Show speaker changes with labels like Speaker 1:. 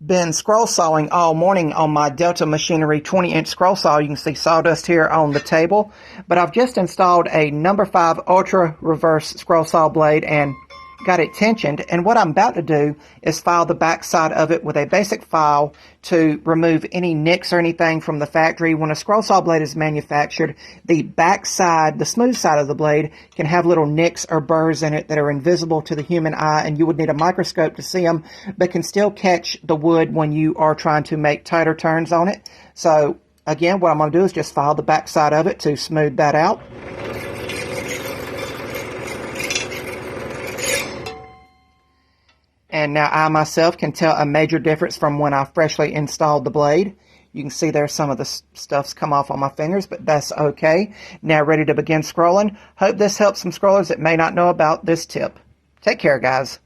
Speaker 1: Been scroll sawing all morning on my Delta Machinery 20-inch scroll saw. You can see sawdust here on the table. But I've just installed a number 5 Ultra Reverse scroll saw blade and got it tensioned. And what I'm about to do is file the back side of it with a basic file to remove any nicks or anything from the factory. When a scroll saw blade is manufactured, the back side, the smooth side of the blade, can have little nicks or burrs in it that are invisible to the human eye, and you would need a microscope to see them, but can still catch the wood when you are trying to make tighter turns on it. So again, what I'm going to do is just file the back side of it to smooth that out. And now I myself can tell a major difference from when I freshly installed the blade. You can see there's some of the stuff's come off on my fingers, but that's okay. Now ready to begin scrolling. Hope this helps some scrollers that may not know about this tip. Take care, guys.